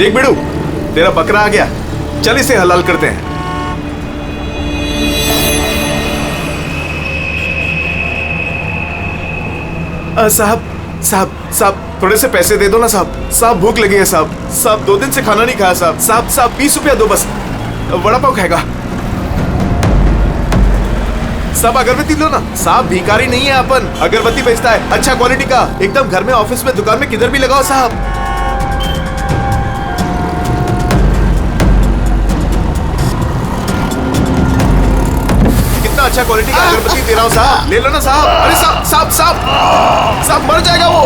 देख बिड़ू, तेरा बकरा आ गया, चल इसे हलाल करते हैं। साहब साहब साहब, थोड़े से पैसे दे दो ना साहब। साहब भूख लगी है साहब। साहब 2 दिन से खाना नहीं खाया साहब। साहब साहब 20 रुपया दो बस, वड़ा पाव खाएगा। साहब अगरबत्ती लो ना। साहब भिखारी नहीं है अपन, अगरबत्ती बेचता है अच्छा क्वालिटी का, एकदम घर में, ऑफिस में, दुकान में, किधर भी लगाओ साहब। कितना अच्छा क्वालिटी का अगरबत्ती दे रहा हूँ साहब, ले लो ना साहब। अरे साहब साहब साहब साहब मर जाएगा वो।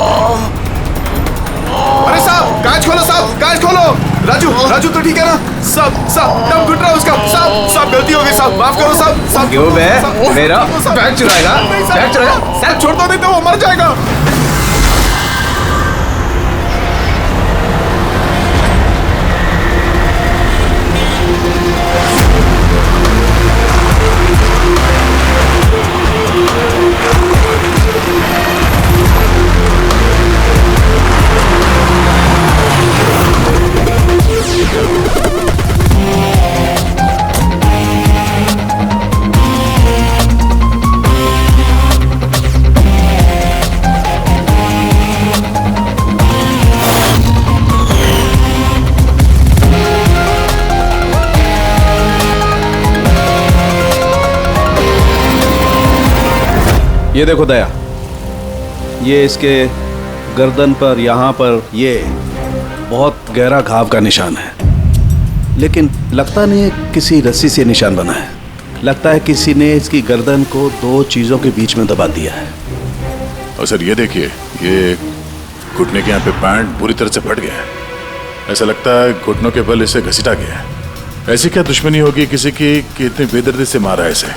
अरे साहब कांच खोलो साहब, कांच खोलो। राजू राजू तो ठीक है ना साहब? साहब दम घुट रहा है उसका। साहब साहब गलती हो गई साहब, माफ करो साहब। साहब क्यों बे? मेरा बैग चुराएगा? बैग चुराएगा? साहब छोड़ दो, नहीं तो वो मर जाएगा। ये देखो दया, ये इसके गर्दन पर, यहाँ पर, ये बहुत गहरा घाव का निशान है, लेकिन लगता नहीं है किसी रस्सी से निशान बना है। लगता है किसी ने इसकी गर्दन को 2 चीजों के बीच में दबा दिया है। और सर ये देखिए, ये घुटने के यहाँ पे पैंट पूरी तरह से फट गया है। ऐसा लगता है घुटनों के बल इसे घसीटा गया है। ऐसी क्या दुश्मनी होगी किसी की कि इतनी बेदर्दी से मारा है इसे?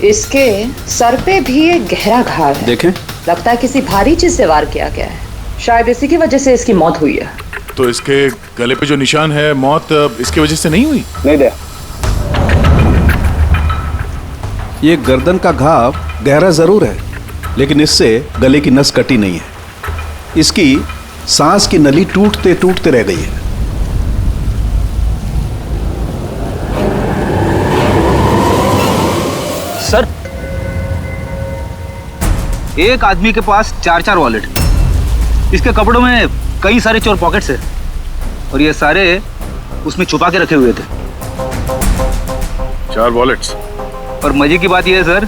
इसके सर पे भी एक गहरा घाव है। देखें, लगता है किसी भारी चीज से वार किया गया है। शायद इसी की वजह से इसकी मौत हुई है। तो इसके गले पे जो निशान है, मौत इसकी वजह से नहीं हुई? नहीं दया, ये गर्दन का घाव गहरा जरूर है, लेकिन इससे गले की नस कटी नहीं है। इसकी सांस की नली टूटते टूटते रह गई है। सर, एक आदमी के पास 4 वॉलेट, इसके कपड़ों में कई सारे चोर पॉकेट्स हैं और ये सारे उसमें छुपा के रखे हुए थे। 4 वॉलेट्स? और मजे की बात यह है सर,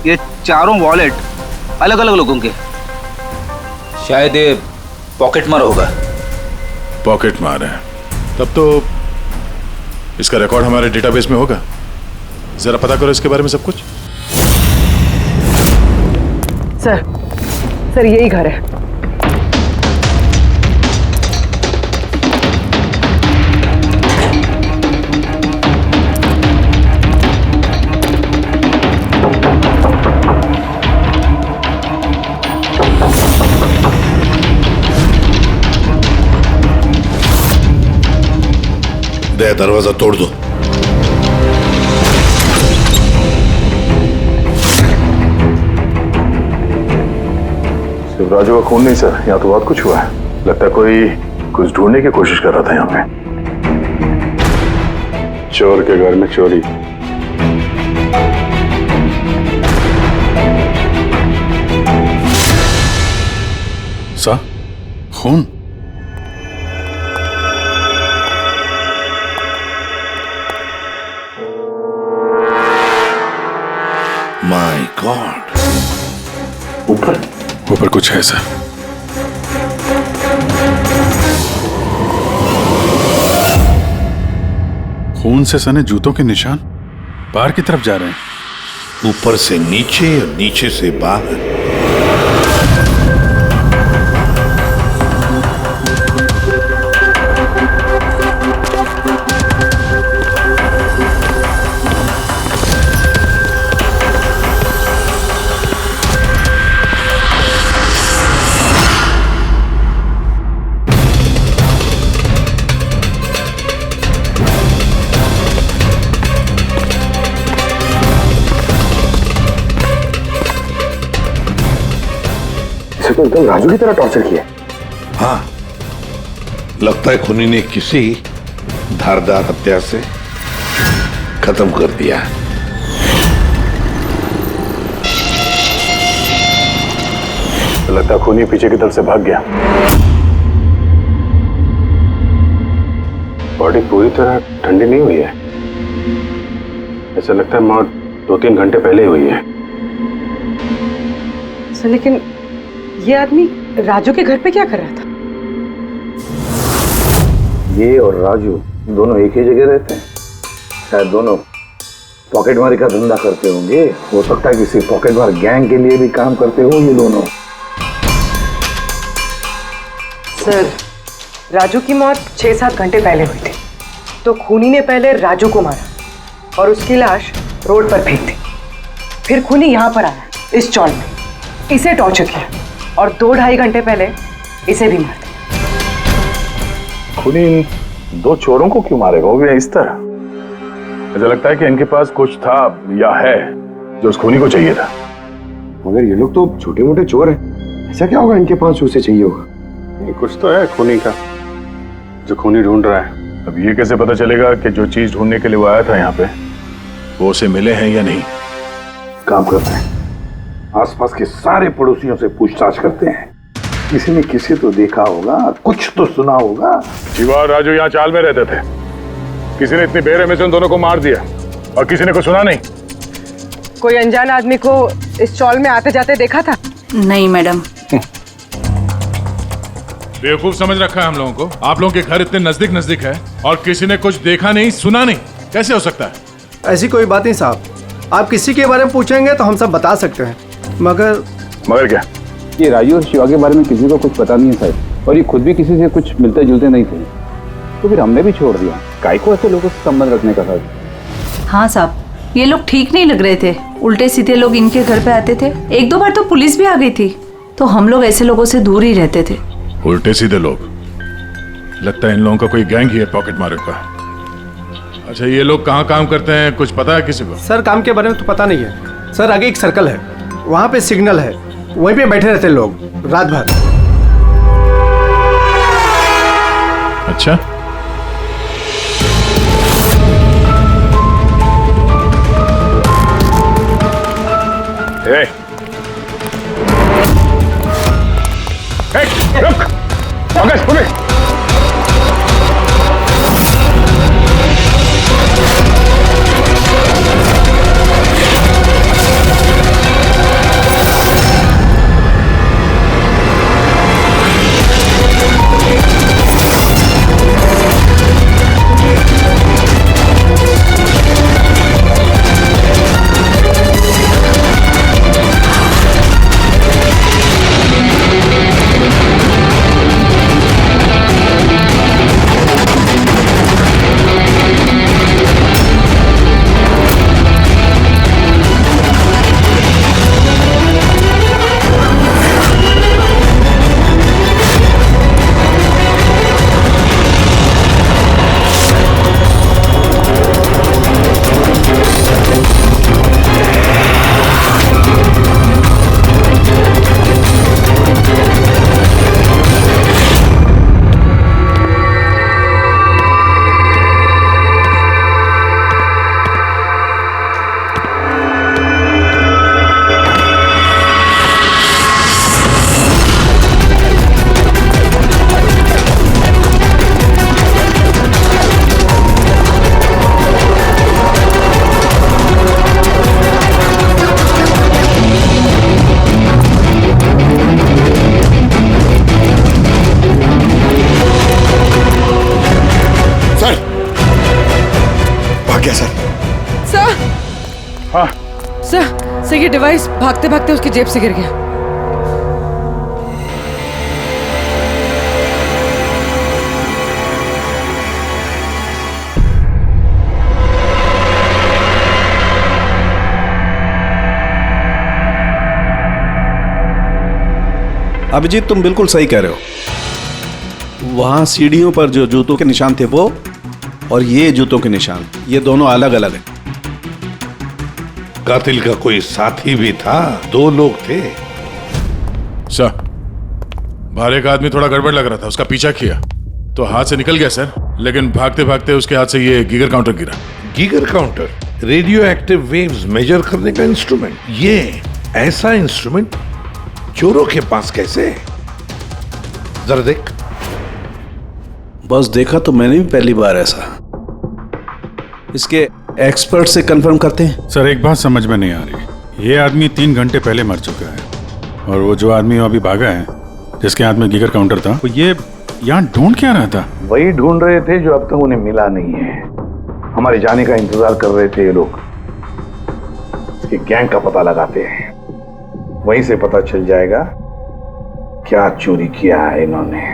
ये चारों वॉलेट अलग अलग लोगों के। शायद ये पॉकेट मार होगा। पॉकेट मार है? तब तो इसका रिकॉर्ड हमारे डेटाबेस में होगा। जरा पता करो इसके बारे में सब कुछ। सर यही घर है। दरवाजा तोड़ दो। राजू का खून नहीं सर, यहाँ तो बहुत कुछ हुआ है। लगता है कोई कुछ ढूंढने की कोशिश कर रहा था यहाँ पे। चोर के घर में चोरी। सा खून? My God. ऊपर कुछ है सर। खून से सने जूतों के निशान बाहर की तरफ जा रहे हैं। ऊपर से नीचे और नीचे से बाहर। तो एकदम राजू की तरह टॉर्चर किया। हाँ, लगता है खूनी ने किसी धारदार हत्या से खत्म कर दिया। लगता है खूनी पीछे की तरफ से भाग गया। बॉडी पूरी तरह ठंडी नहीं हुई है। ऐसा लगता है मौत 2-3 घंटे पहले हुई है। सर लेकिन ये आदमी राजू के घर पे क्या कर रहा था? ये और राजू दोनों एक ही जगह रहते हैं। शायद दोनों पॉकेटमारी का धंधा करते होंगे। हो सकता है किसी पॉकेटमार गैंग के लिए भी काम करते हो ये दोनों। सर राजू की मौत 6-7 घंटे पहले हुई थी, तो खूनी ने पहले राजू को मारा और उसकी लाश रोड पर फेंक दी। फिर खूनी यहाँ पर आया इस चौल में, इसे टॉर्चर किया और 2-2.5 घंटे पहले इसे भी मार दिया। खूनी इन 2 चोरों को क्यों मारेगा, वो भी इस तरह? मुझे लगता है कि इनके पास कुछ था या है जो उस खूनी को चाहिए था। मगर ये लोग तो छोटे मोटे चोर हैं, ऐसा क्या होगा इनके पास उसे चाहिए होगा? कुछ तो है खूनी का जो खूनी ढूंढ रहा है। अब ये कैसे पता चलेगा कि जो चीज ढूंढने के लिए वो आया था यहाँ पे वो उसे मिले हैं या नहीं? काम करते हैं, आसपास के सारे पड़ोसियों से पूछताछ करते हैं। किसी ने किसी तो देखा होगा, कुछ तो सुना होगा। शिवा और राजू यहाँ चाल में रहते थे। किसी ने इतनी बेरहमी से उन दोनों को मार दिया और किसी ने कुछ सुना नहीं। कोई अनजान आदमी को इस चौल में आते जाते देखा था? नहीं मैडम। बेवकूफ समझ रखा है हम लोगों को। आप लोगों के घर इतने नजदीक है और किसी ने कुछ देखा नहीं सुना नहीं, कैसे हो सकता है? ऐसी कोई बात नहीं साहब, आप किसी के बारे में पूछेंगे तो हम सब बता सकते हैं। मगर क्या? ये राजू और शिवा के बारे में किसी को कुछ पता नहीं है साहब, और ये खुद भी किसी से कुछ मिलते जुलते नहीं थे, तो फिर हमने भी छोड़ दिया। काय को ऐसे लोगों से संबंध रखने का साहब? हाँ साहब, ये लोग ठीक नहीं लग रहे थे। उल्टे सीधे लोग इनके घर पे आते थे। 1-2 बार तो पुलिस भी आ गई थी, तो हम लोग ऐसे लोगों से दूर ही रहते थे। उल्टे सीधे लोग? लगता है इन लोगों का कोई गैंग ही है पॉकेट मार का। अच्छा, ये लोग कहाँ काम करते हैं, कुछ पता है किसी को? सर काम के बारे में तो पता नहीं है सर। आगे एक सर्कल है, वहाँ पे सिग्नल है, वहीं पे बैठे रहते लोग रात भर। अच्छा, रुक! पुलिस! सर ये डिवाइस भागते भागते उसकी जेब से गिर गया। अभिजीत, तुम बिल्कुल सही कह रहे हो। वहां सीढ़ियों पर जो जूतों के निशान थे वो, और ये जूतों के निशान, ये दोनों अलग अलग हैं। कातिल का कोई साथी भी था, 2 लोग थे। सर, बाहर एक आदमी थोड़ा गड़बड़ लग रहा था, उसका पीछा किया। तो हाथ से निकल गया सर, लेकिन भागते भागते उसके हाथ से ये गीगर काउंटर गिरा। Geiger counter radioactive waves measure करने का इंस्ट्रूमेंट। ये ऐसा इंस्ट्रूमेंट चोरों के पास कैसे है? जरा देख। बस देखा तो मैंने भी पहली बार ऐसा। इसके एक्सपर्ट से कंफर्म करते हैं। सर एक बात समझ में नहीं आ रही, ये आदमी 3 घंटे पहले मर चुका है और वो जो आदमी अभी भागा है जिसके हाथ में गीगर काउंटर था, वो ये यहाँ ढूंढ क्या रहा था? वही ढूंढ रहे थे जो अब तक उन्हें मिला नहीं है। हमारे जाने का इंतजार कर रहे थे ये लोग। इसके गैंग का पता लगाते हैं, वहीं से पता चल जाएगा क्या चोरी किया है इन्होंने।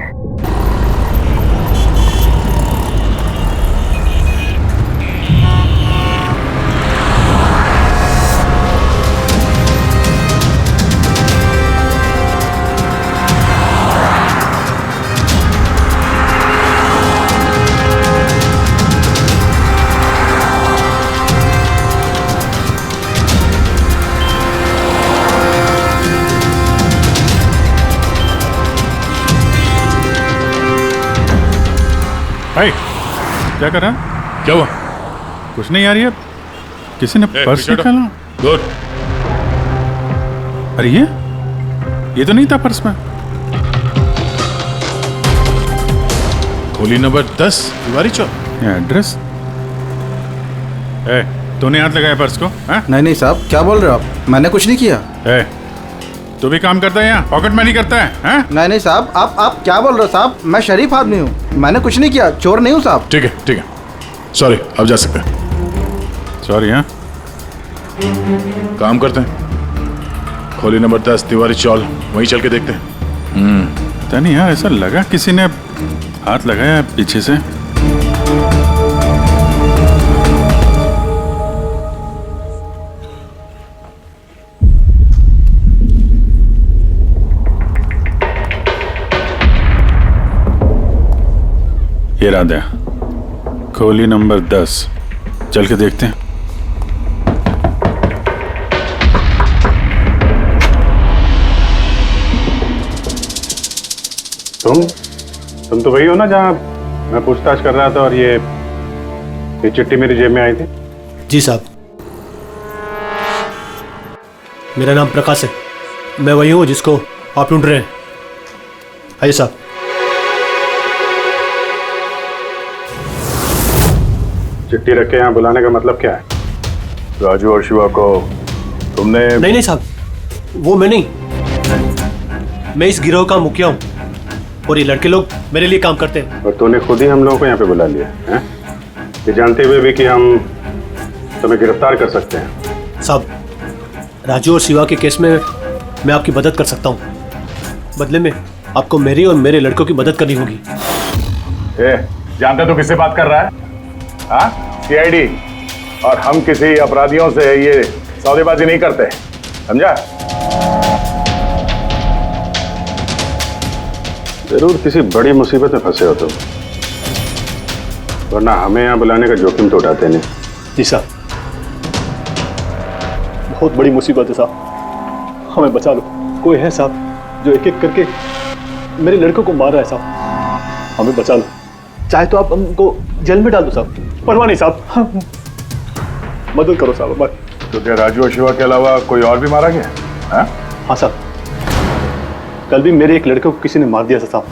भाई क्या कर रहा? क्या हुआ? कुछ नहीं यार, ये किसी ने पर्स निकाला। गुड। अरे ये तो नहीं था पर्स में। खोली नंबर 10 तिवारी चौक। ये एड्रेस। तूने हाथ लगाया पर्स को? हाँ? नहीं साहब, क्या बोल रहे हो आप? मैंने कुछ नहीं किया। तू भी काम करता है यहाँ, पॉकेट मनी करता है? हाँ? नहीं साहब, आप क्या बोल रहे हो साहब? मैं शरीफ आदमी हूँ, मैंने कुछ नहीं किया, चोर नहीं हूँ साहब। ठीक है सॉरी, अब जा सकते हैं। सॉरी। हाँ काम करते हैं, खोली नंबर 10 तिवारी चौल, वहीं चल के देखते हैं। पता नहीं यार, ऐसा लगा किसी ने हाथ लगाया पीछे से। ये रहा दया, खोली नंबर 10, चल के देखते हैं। तुम तो वही हो ना जहाँ मैं पूछताछ कर रहा था और ये चिट्ठी मेरी जेब में आई थी? जी साहब, मेरा नाम प्रकाश है, मैं वही हूँ जिसको आप ढूंढ रहे हैं। आइए साहब। चिट्ठी रख के यहाँ बुलाने का मतलब क्या है? राजू और शिवा को तुमने? नहीं साहब, वो मैं नहीं, मैं इस गिरोह का मुखिया हूँ और ये लड़के लोग मेरे लिए काम करते हैं। और तूने खुद ही हम लोगों को यहाँ पे बुला लिया है, ये जानते हुए भी कि हम तुम्हें गिरफ्तार कर सकते हैं। साहब, राजू और शिवा के केस में मैं आपकी मदद कर सकता हूँ, बदले में आपको मेरी और मेरे लड़कों की मदद करनी होगी। जानते तो किससे बात कर रहा है? हाँ, सीआईडी। और हम किसी अपराधियों से ये सौदेबाजी नहीं करते, समझा? जरूर किसी बड़ी मुसीबत में फंसे हो तुम, वरना हमें यहाँ बुलाने का जोखिम तो उठाते नहीं। जी साहब, बहुत बड़ी मुसीबत है साहब, हमें बचा लो। कोई है साहब जो एक एक करके मेरे लड़कों को मार रहा है साहब, हमें बचा लो। चाहे तो आप हमको जेल में डाल दो साहब, परवाह नहीं साहब, मदद करो साहब हमारी। तो क्या राजू और शिवा के अलावा कोई और भी मारा गया? हाँ साहब, कल भी मेरे एक लड़के को किसी ने मार दिया था साहब।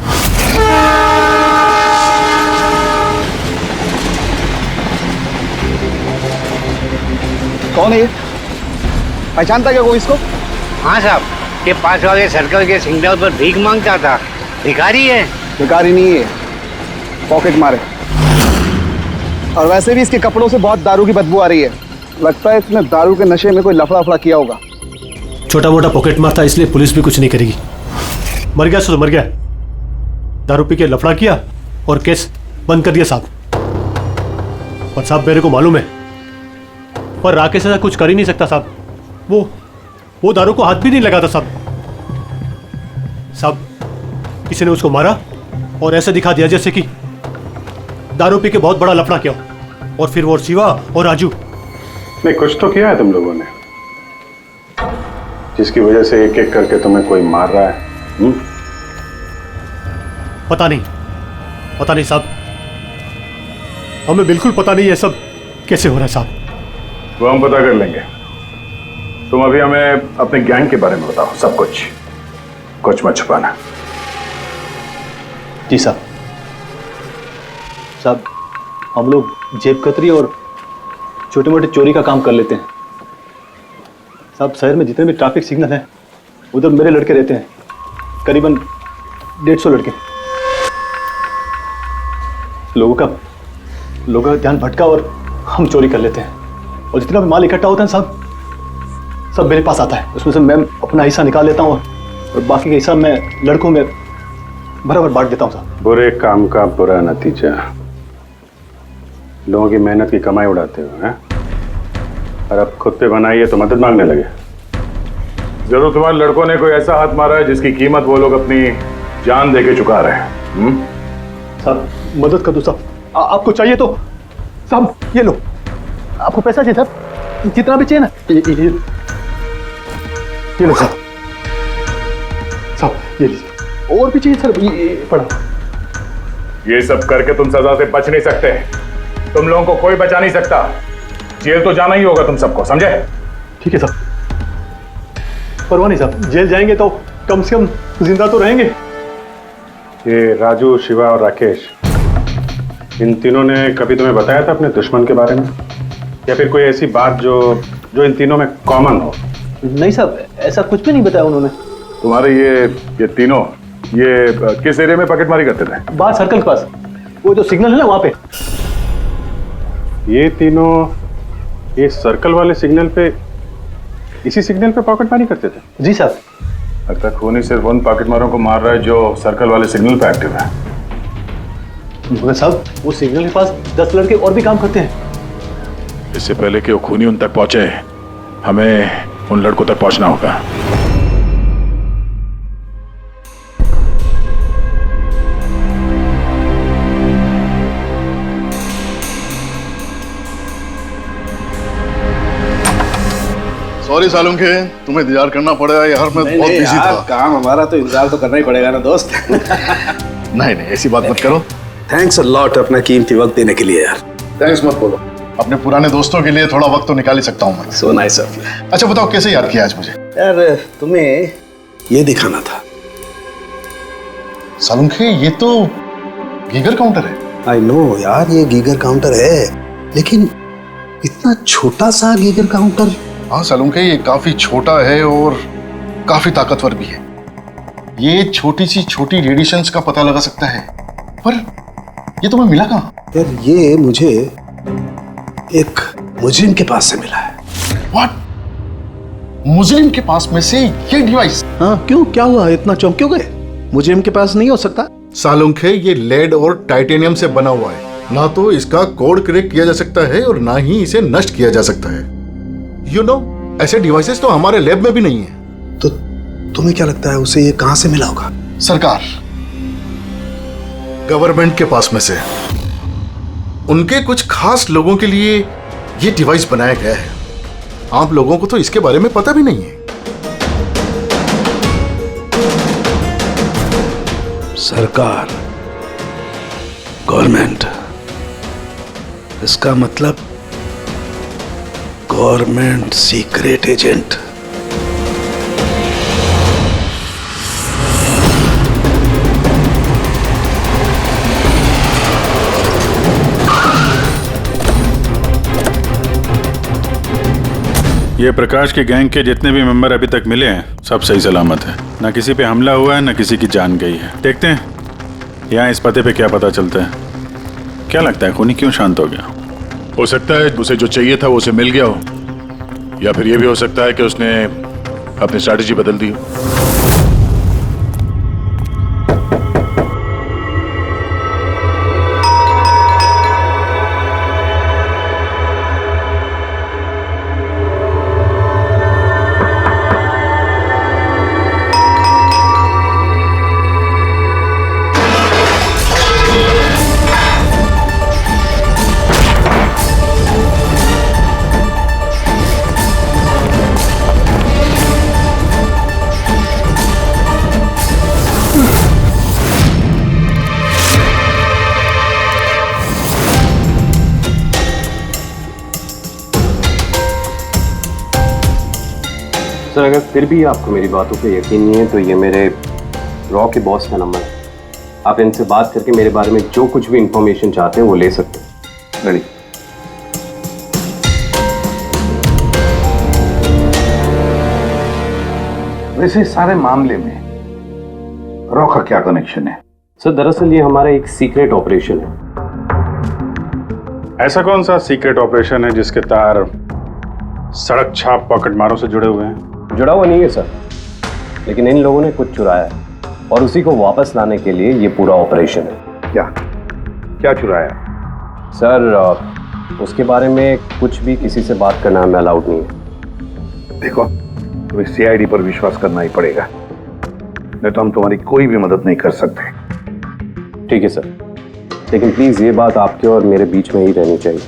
कौन है ये? पहचानता क्या कोई इसको? हाँ साहब, ये पास वाले सर्कल के सिग्नल पर भीख मांगता था। भिखारी है? भिखारी नहीं है, पॉकेट मारे। और वैसे भी इसके कपड़ों से बहुत दारू की बदबू आ रही है, लगता है इसने दारू के नशे में कोई लफड़ा किया होगा। छोटा मोटा पॉकेट मार था, इसलिए पुलिस भी कुछ नहीं करेगी। मर गया तो मर गया, दारू पी के लफड़ा किया और केस बंद कर दिया साहब। पर साहब मेरे को मालूम है, पर राकेश ऐसा कुछ कर ही नहीं सकता साहब, वो दारू को हाथ भी नहीं लगाता साहब। साहब, किसी ने उसको मारा और ऐसा दिखा दिया जैसे कि दारू पी के बहुत बड़ा लफड़ा किया, और फिर वो शिवा और राजू। नहीं, कुछ तो किया है तुम लोगों ने, जिसकी वजह से एक एक करके तुम्हें कोई मार रहा है। पता नहीं, पता नहीं साहब, हमें बिल्कुल पता नहीं ये सब कैसे हो रहा है साहब। वो हम पता कर लेंगे। तुम अभी हमें अपने गैंग के बारे में बताओ, सब कुछ, कुछ मत छुपाना। जी साहब। साहब हम लोग जेब कतरी और छोटे मोटे चोरी का काम कर लेते हैं साहब। शहर में जितने भी ट्रैफिक सिग्नल हैं उधर मेरे लड़के रहते हैं, करीबन 150 लड़के। लोगों का ध्यान भटका और हम चोरी कर लेते हैं, और जितना भी माल इकट्ठा होता है साहब सब मेरे पास आता है। उसमें से मैं अपना हिस्सा निकाल लेता हूँ और बाकी का हिस्सा मैं लड़कों में बराबर बांट देता हूँ साहब। बुरे काम का बुरा नतीजा, लोगों की मेहनत की कमाई उड़ाते हो हैं, और अब खुद पे बनाई है तो मदद मांगने लगे। जरूर तुम्हारे लड़कों ने कोई ऐसा हाथ मारा है जिसकी कीमत वो लोग अपनी जान देके चुका रहे हैं। साहब मदद कर दो साहब, आपको चाहिए तो साहब ये लो, आपको पैसा चाहिए साहब, जितना भी चाहिए ना ये लो साहब। साहब ये लीजिए, और भी चाहिए सर, ये पड़ा। ये सब करके तुम सजा से बच नहीं सकते, तुम लोगों को कोई बचा नहीं सकता। जेल तो जाना ही होगा तुम सबको, समझे? ठीक है साहब, परवाह नहीं साहब, जेल जाएंगे तो कम से कम जिंदा तो रहेंगे। ये राजू, शिवा और राकेश, इन तीनों ने कभी तुम्हें बताया था अपने दुश्मन के बारे में, या फिर कोई ऐसी बात जो इन तीनों में कॉमन हो? नहीं साहब, ऐसा कुछ भी नहीं बताया उन्होंने। तुम्हारे ये तीनों ये किस एरिया में पॉकेटमारी करते थे? बाहर सर्कल के पास, वो जो सिग्नल है ना वहां पे। ये तीनों ये सर्कल वाले सिग्नल पे, इसी सिग्नल पे पॉकेटमारी करते थे? जी साहब। लगता है खूनी सिर्फ उन पॉकेटमारों को मार रहा है जो सर्कल वाले सिग्नल पे एक्टिव है। मगर साहब वो सिग्नल के पास 10 लड़के और भी काम करते हैं। इससे पहले कि वो खूनी उन तक पहुंचे, हमें उन लड़कों तक पहुंचना होगा। सॉरी सालुंखे, तुम्हें इंतजार करना पड़ेगा यार, मैं बहुत बिजी था। काम हमारा तो इंतजार तो करना ही पड़ेगा ना दोस्त। नहीं ऐसी बात मत करो। थैंक्स अ लॉट अपना कीमती वक्त देने के लिए यार। थैंक्स मत बोलो, अपने पुराने दोस्तों के लिए थोड़ा वक्त तो निकाल ही सकता हूँ मैं। So nice of you. अच्छा बताओ कैसे याद किया आज मुझे? यार तुम्हें ये दिखाना था। सालुंखे ये तो गीगर काउंटर है। आई नो यार, ये गीगर काउंटर है, लेकिन इतना छोटा सा गीगर काउंटर। हाँ सालुंखे, ये काफी छोटा है और काफी ताकतवर भी है। ये छोटी सी छोटी रेडिएशंस का पता लगा सकता है, पर ये तुम्हें मिला कहाँ? यार ये मुझे एक मुजरिम के पास से मिला है। व्हाट? मुजरिम के पास में से ये डिवाइस? हाँ क्यों, क्या हुआ, इतना चौंक क्यों गए? मुजरिम के पास नहीं हो सकता? सालुंखे ये लेड और टाइटेनियम से बना हुआ है, ना तो इसका कोड क्रैक किया जा सकता है और ना ही इसे नष्ट किया जा सकता है। यू नो, ऐसे डिवाइसेस तो हमारे लैब में भी नहीं है। तो तुम्हें क्या लगता है उसे ये कहां से मिला होगा? सरकार, गवर्नमेंट के पास में से उनके कुछ खास लोगों के लिए ये डिवाइस बनाया गया है। आप लोगों को तो इसके बारे में पता भी नहीं है। सरकार, गवर्नमेंट, इसका मतलब गवर्नमेंट सीक्रेट एजेंट। ये प्रकाश के गैंग के जितने भी मेंबर अभी तक मिले हैं सब सही सलामत है। ना किसी पे हमला हुआ है, ना किसी की जान गई है। देखते हैं यहाँ इस पते पे क्या पता चलता है। क्या लगता है खूनी क्यों शांत हो गया? हो सकता है उसे जो चाहिए था वो उसे मिल गया हो, या फिर ये भी हो सकता है कि उसने अपनी स्ट्रैटेजी बदल दी हो। सर अगर फिर भी आपको मेरी बातों पे यकीन नहीं है तो ये मेरे रॉ के बॉस का नंबर है। आप इनसे बात करके मेरे बारे में जो कुछ भी इंफॉर्मेशन चाहते हैं वो ले सकते हैं। रेडी। वैसे इस सारे मामले में रॉ का क्या कनेक्शन है? सर दरअसल ये हमारा एक सीक्रेट ऑपरेशन है। ऐसा कौन सा सीक्रेट ऑपरेशन है जिसके तार सड़क छाप पॉकेट मारों से जुड़े हुए हैं? जुड़ा हुआ नहीं है सर, लेकिन इन लोगों ने कुछ चुराया है और उसी को वापस लाने के लिए ये पूरा ऑपरेशन है। क्या क्या चुराया? सर उसके बारे में कुछ भी किसी से बात करना हमें अलाउड नहीं है। देखो, तुम्हें सीआईडी पर विश्वास करना ही पड़ेगा, नहीं तो हम तुम्हारी कोई भी मदद नहीं कर सकते। ठीक है सर, लेकिन प्लीज ये बात आपके और मेरे बीच में ही रहनी चाहिए।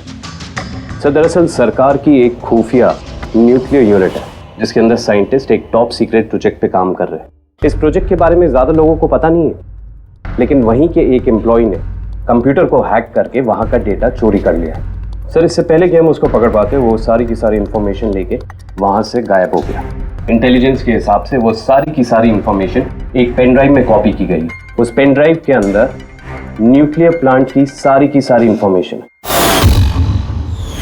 सर दरअसल सरकार की एक खुफिया न्यूक्लियर यूनिट है जिसके अंदर साइंटिस्ट एक टॉप सीक्रेट प्रोजेक्ट पे काम कर रहे हैं। इस प्रोजेक्ट के बारे में ज्यादा लोगों को पता नहीं है, लेकिन वहीं के एक एम्प्लॉय ने कंप्यूटर को हैक करके वहां का डेटा चोरी कर लिया है। सर इससे पहले कि हम उसको पकड़ पाते वो सारी की सारी इंफॉर्मेशन लेके वहां से गायब हो गया। इंटेलिजेंस के हिसाब से वो सारी की सारी इंफॉर्मेशन एक पेन ड्राइव में कॉपी की गई। उस पेन ड्राइव के अंदर न्यूक्लियर प्लांट की सारी इंफॉर्मेशन।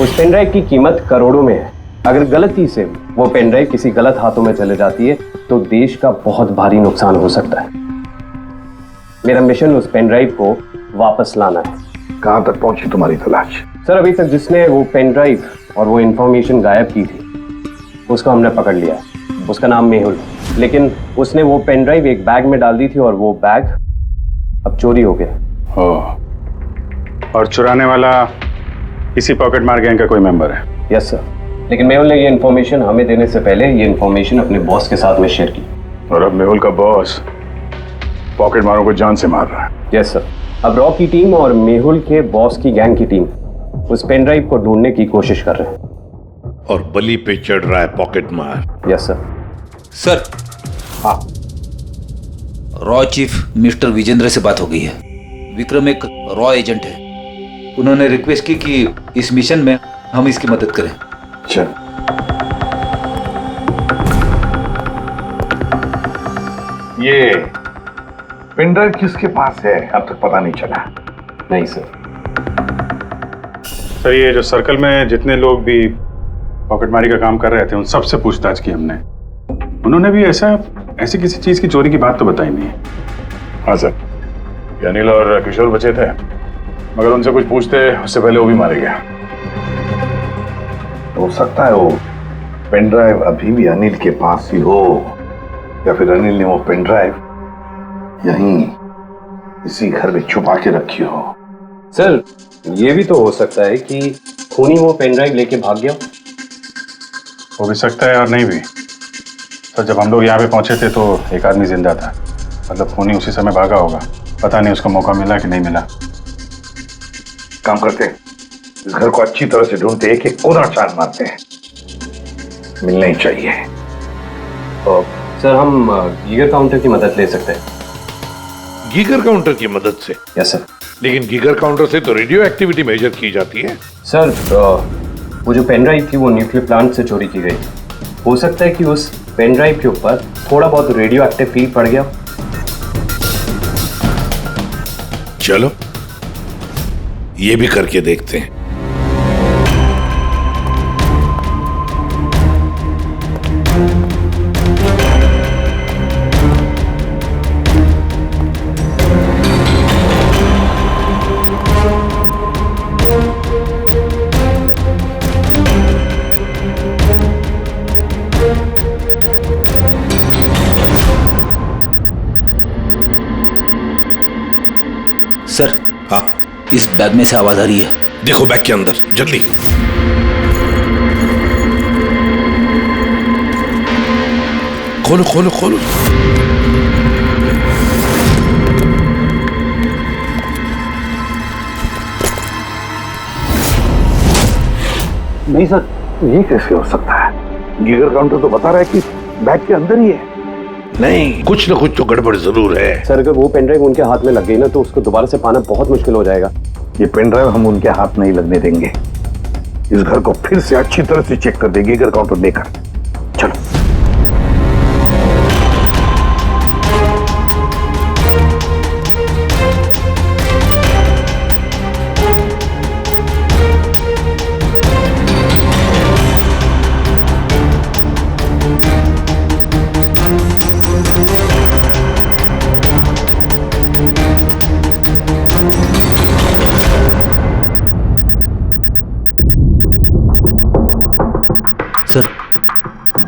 उस पेन ड्राइव की कीमत करोड़ों में है। अगर गलती से वो पेन ड्राइव किसी गलत हाथों में चले जाती है तो देश का बहुत भारी नुकसान हो सकता है। मेरा मिशन उस पेन ड्राइव को वापस लाना है। कहां तक पहुंची तुम्हारी तलाश? सर अभी तक जिसने वो पेन ड्राइव और वो इंफॉर्मेशन गायब की थी उसको हमने पकड़ लिया है। उसका नाम मेहुल, लेकिन उसने वो पेन ड्राइव एक बैग में डाल दी थी और वो बैग अब चोरी हो गया। और चुराने वाला इसी पॉकेट मार गैंग का कोई मेंबर है? यस सर, लेकिन मेहुल ने ये इन्फॉर्मेशन हमें देने से पहले ये इन्फॉर्मेशन अपने बॉस के साथ में शेयर की। और अब मेहुल का बॉस पॉकेट मारों को जान से मार रहा है। यस सर, अब रॉ की टीम और मेहुल के बॉस की गैंग की टीम उस पेन ड्राइव को ढूंढने की कोशिश कर रहे हैं। और बलि पे चढ़ रहा है पॉकेट मार। Yes sir. सर हाँ, रॉ चीफ मिस्टर विजेंद्र से बात हो गई है। विक्रम एक रॉ एजेंट है। उन्होंने रिक्वेस्ट की कि इस मिशन में हम इसकी मदद करें। चल। ये पेन ड्राइव किसके पास है अब तक पता नहीं चला? नहीं सर। सर ये जो सर्कल में जितने लोग भी पॉकेटमारी का काम कर रहे थे उन सबसे पूछताछ की हमने। उन्होंने भी ऐसी किसी चीज की चोरी की बात तो बताई नहीं है। हाँ सर, ये अनिल और किशोर बचे थे, मगर उनसे कुछ पूछते उससे पहले वो भी मारे गया। हो सकता है वो पेन ड्राइव अभी भी अनिल के पास ही हो, या फिर अनिल ने वो पेन ड्राइव यहीं इसी घर में छुपा के रखी हो। सर ये भी तो हो सकता है कि खूनी वो पेन ड्राइव लेके भाग गया। हो भी सकता है और नहीं भी। सर जब हम लोग यहाँ पे पहुंचे थे तो एक आदमी जिंदा था, मतलब खूनी उसी समय भागा होगा। पता नहीं उसको मौका मिला कि नहीं मिला। काम करते हैं, इस घर को अच्छी तरह से ढूंढते, एक एक कोना चार मारते हैं। मिलना ही चाहिए। तो सर हम गीगर काउंटर की मदद ले सकते हैं। गीगर काउंटर की मदद से? Yes sir. लेकिन गीगर काउंटर से तो रेडियो एक्टिविटी मेजर की जाती है। सर वो जो पेन ड्राइव थी वो न्यूक्लियर प्लांट से चोरी की गई। हो सकता है कि उस पेन ड्राइव के ऊपर थोड़ा बहुत रेडियो एक्टिव फील पड़ गया। चलो ये भी करके देखते हैं। सर हाँ, इस बैग में से आवाज आ रही है। देखो बैग के अंदर, जल्दी। खोलो खोलो खोलो। नहीं सर, ये कैसे हो सकता है? गीगर काउंटर तो बता रहा है कि बैग के अंदर ही है। नहीं, कुछ ना कुछ तो गड़बड़ जरूर है। सर अगर वो पेन ड्राइव उनके हाथ में लग गई ना तो उसको दोबारा से पाना बहुत मुश्किल हो जाएगा। ये पेन ड्राइव हम उनके हाथ नहीं लगने देंगे। इस घर को फिर से अच्छी तरह से चेक कर देंगे गीगर काउंटर लेकर। चलो।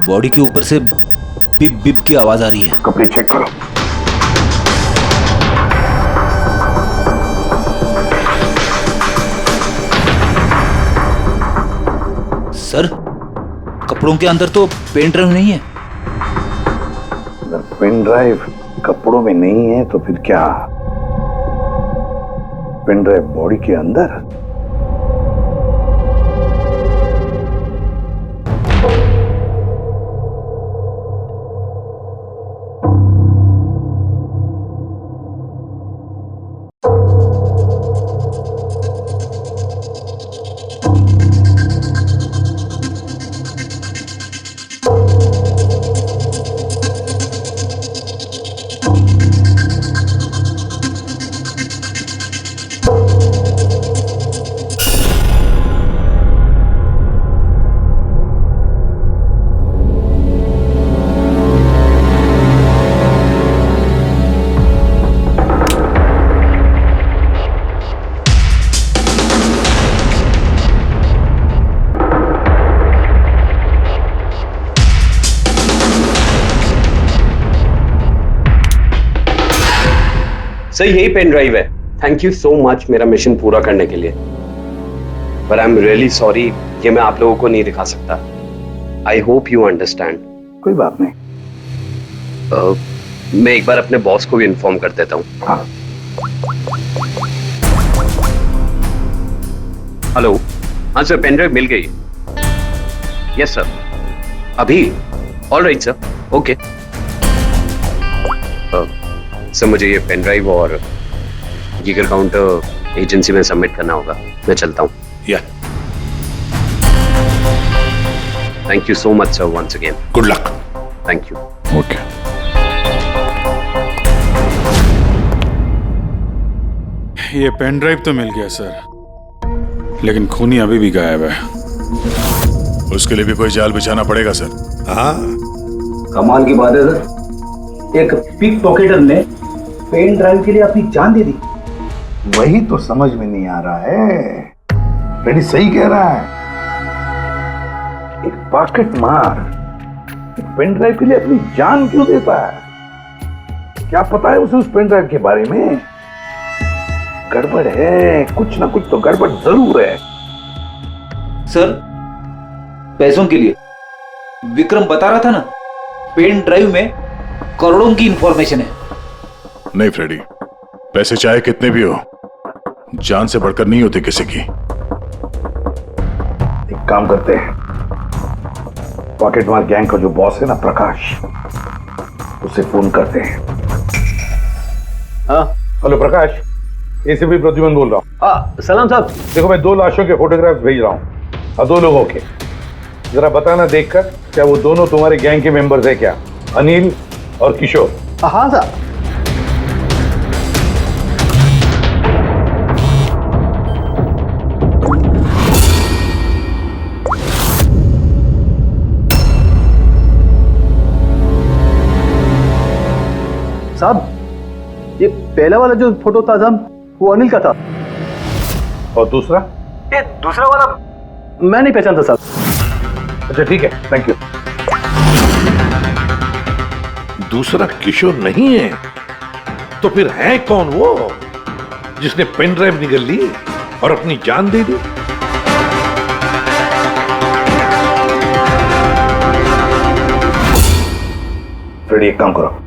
बॉडी के ऊपर से बिप बिप की आवाज आ रही है। कपड़े चेक करो। सर, कपड़ों के अंदर तो पेन ड्राइव नहीं है। अगर पेन ड्राइव कपड़ों में नहीं है तो फिर क्या? पेन ड्राइव बॉडी के अंदर? सर यही पेन ड्राइव है। थैंक यू सो मच मेरा मिशन पूरा करने के लिए, पर आई एम रियली सॉरी, ये मैं आप लोगों को नहीं दिखा सकता। I hope you understand. कोई बात नहीं। मैं एक बार अपने बॉस को भी इन्फॉर्म कर देता हूँ। हाँ। हेलो, हाँ सर, पेन ड्राइव मिल गई। यस सर, अभी? All right sir, okay. Sir मुझे ये पेन ड्राइव और जिगर काउंटर एजेंसी में सबमिट करना होगा। मैं चलता हूँ। या thank you so much sir, once again. Good luck. Thank you. Okay. ये पेन ड्राइव तो मिल गया सर, लेकिन खूनी अभी भी गायब है। उसके लिए भी कोई जाल बिछाना पड़ेगा सर। हाँ, कमाल की बात है सर, एक पिक पॉकेटर ने पेन ड्राइव के लिए अपनी जान दे दी। वही तो समझ में नहीं आ रहा है। रेडी सही कह रहा है। एक पॉकेट मार एक पेन ड्राइव के लिए अपनी जान क्यों देता है? क्या पता है उसे उस पेन ड्राइव के बारे में? गड़बड़ है, कुछ ना कुछ तो गड़बड़ जरूर है। सर, पैसों के लिए विक्रम बता रहा था ना, पेन ड्राइव में करोड़ों की इंफॉर्मेशन है। नहीं फ्रेडी, पैसे चाहे कितने भी हो, जान से बढ़कर नहीं होती किसी की। एक काम करते हैं, पॉकेट मार गैंग का जो बॉस है ना प्रकाश, उसे फोन करते हैं। हाँ हेलो प्रकाश, एसीपी प्रद्युमन बोल रहा हूँ। हाँ सलाम साहब। देखो मैं 2 लाशों के फोटोग्राफ भेज रहा हूँ और 2 लोगों के। जरा बताना देखकर क्या वो दोनों तुम्हारे गैंग के मेंबर्स है क्या? अनिल और किशोर। हाँ साहब। साहब ये पहला वाला जो फोटो था साहब, वो अनिल का था। और दूसरा? ये दूसरा वाला मैं नहीं पहचानता साहब। अच्छा ठीक है, थैंक यू। दूसरा किशोर नहीं है तो फिर है कौन वो जिसने पेन ड्राइव निकल ली और अपनी जान दे दी? फ्रेडी एक काम करो,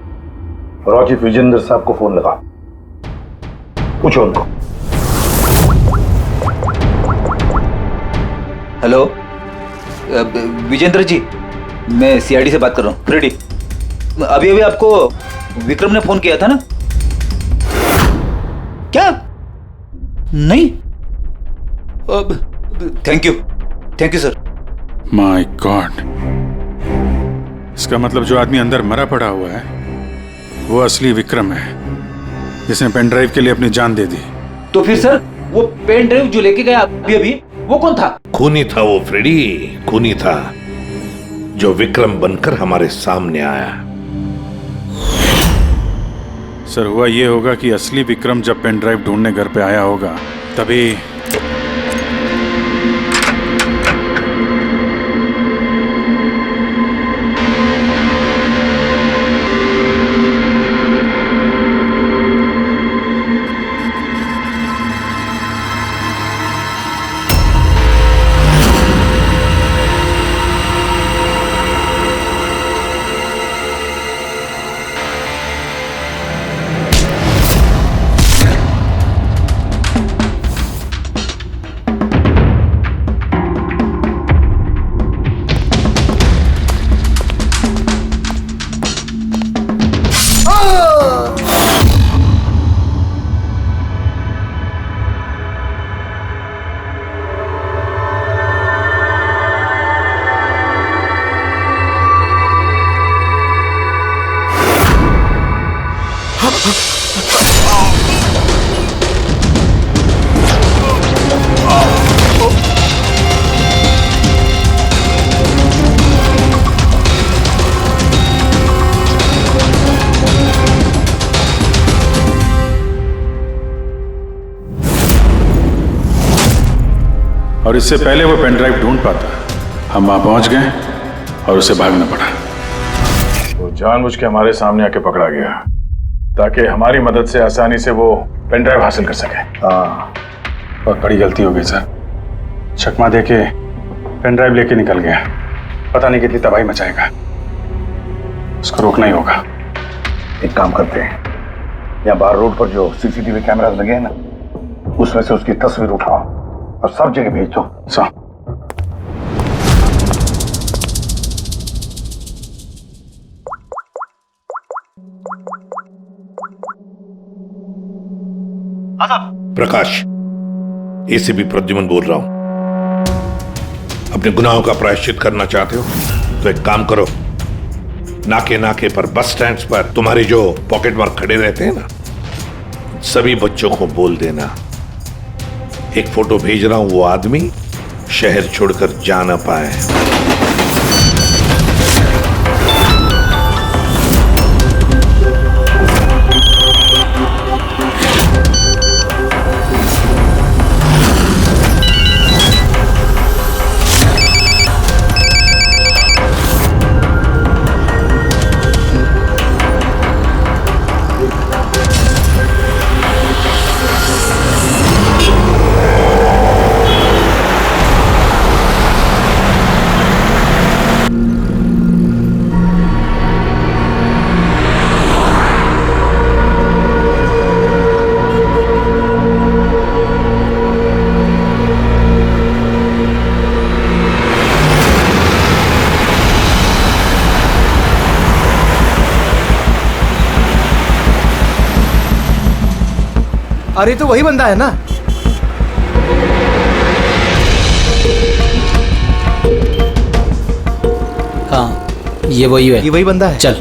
रॉचिफ विजेंद्र साहब को फोन लगा, पूछो उनको। हेलो विजेंद्र जी, मैं सीआईडी से बात कर रहा हूँ। फ्रेडी, अभी अभी आपको विक्रम ने फोन किया था ना? क्या? नहीं? Thank you sir. My God, इसका मतलब जो आदमी अंदर मरा पड़ा हुआ है वो असली विक्रम है, जिसने पेन ड्राइव के लिए अपनी जान दे दी। तो फिर सर वो पेन ड्राइव जो लेके गया अभी अभी, वो कौन था? खूनी था वो फ्रेडी, खूनी था जो विक्रम बनकर हमारे सामने आया। सर हुआ ये होगा कि असली विक्रम जब पेन ड्राइव ढूंढने घर पे आया होगा तभी और इससे पहले वो पेन ड्राइव ढूंढ पाता, हम वहां पहुंच गए और उसे भागना पड़ा। वो जानबूझ के हमारे सामने आके पकड़ा गया ताकि हमारी मदद से आसानी से वो पेन ड्राइव हासिल कर सके। हाँ, बहुत बड़ी गलती हो गई सर। चकमा देके पेन ड्राइव लेके निकल गया, पता नहीं कितनी तबाही मचाएगा। उसको रोकना ही होगा। एक काम करते हैं, यहाँ बाहर रोड पर जो सीसीटीवी कैमरास लगे हैं ना, उसमें से उसकी तस्वीर उठाओ और सब जगह भेज दो। प्रकाश, एसीपी प्रद्युमन बोल रहा हूं। अपने गुनाहों का प्रायश्चित करना चाहते हो तो एक काम करो, नाके नाके पर, बस स्टैंड्स पर तुम्हारे जो पॉकेट मार खड़े रहते हैं ना, सभी बच्चों को बोल देना एक फोटो भेज रहा हूं, वो आदमी शहर छोड़कर जा ना पाए। अरे तो वही बंदा है ना? हाँ, ये वही है। ये वही बंदा है। चल।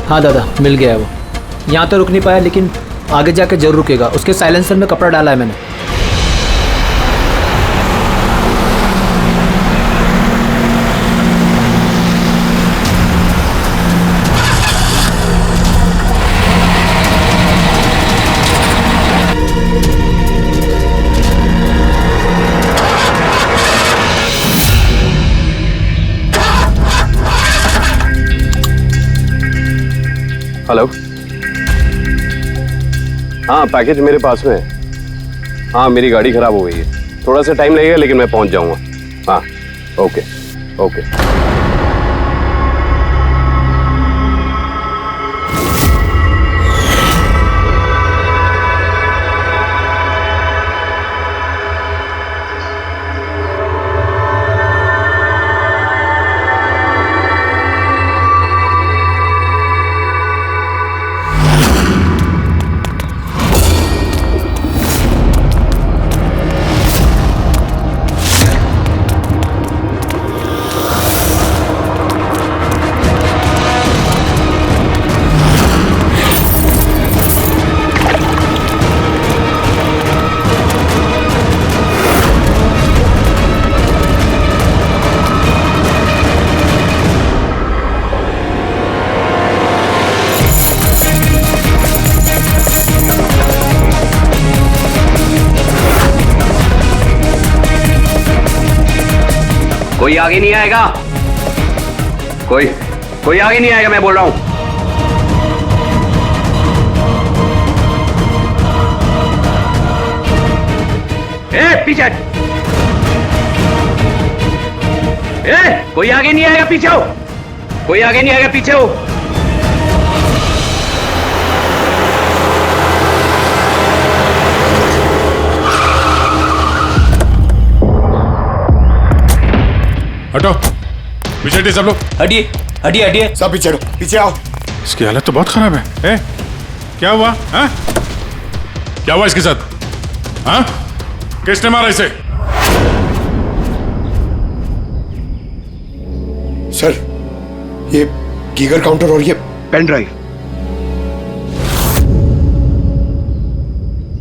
हाँ दादा, मिल गया है वो। यहाँ तो रुक नहीं पाया, लेकिन आगे जाके जरूर रुकेगा। उसके साइलेंसर में कपड़ा डाला है मैंने। हेलो। हाँ, पैकेज मेरे पास में है। हाँ, मेरी गाड़ी खराब हो गई है, थोड़ा सा टाइम लगेगा लेकिन मैं पहुंच जाऊंगा। हाँ, ओके ओके। कोई आगे नहीं आएगा, कोई आगे नहीं आएगा, मैं बोल रहा हूं। पीछे, कोई आगे नहीं आएगा, पीछे हो। कोई आगे नहीं आएगा, पीछे हो। हटो, पीछे हटिए सब लोग। हटिए हटिए हटिए, सब पीछे हटो, पीछे आओ। इसकी हालत तो बहुत खराब है। क्या हुआ? हाँ? क्या हुआ इसके साथ? हाँ? किसने मारा इसे? सर, ये गीगर काउंटर और ये पेन ड्राइव।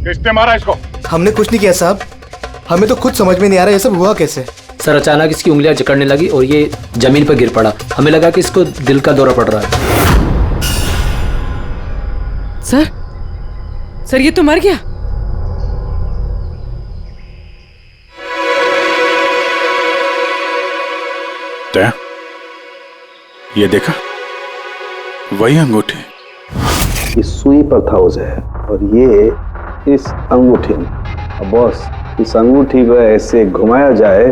किसने मारा इसको? हमने कुछ नहीं किया साहब। हमें तो खुद समझ में नहीं आ रहा ये सब हुआ कैसे। सर अचानक इसकी उंगलियां जकड़ने लगी और ये जमीन पर गिर पड़ा। हमें लगा कि इसको दिल का दौरा पड़ रहा है। सर ये तो मर गया। दया, ये देखा, वही अंगूठी। ये सुई पर था उसे और ये इस अंगूठी में। अब बॉस, इस अंगूठी को ऐसे घुमाया जाए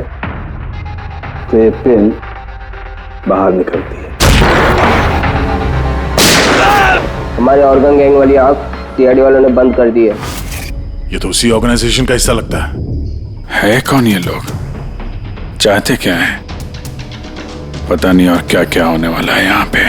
तो ये पिन बाहर निकलती है। हमारे ऑर्गन गैंग वाली आंख टीआरडी वालों ने बंद कर दी है। ये तो उसी ऑर्गेनाइजेशन का हिस्सा लगता है कौन ये लोग? चाहते क्या है? पता नहीं और क्या क्या होने वाला है यहाँ पे।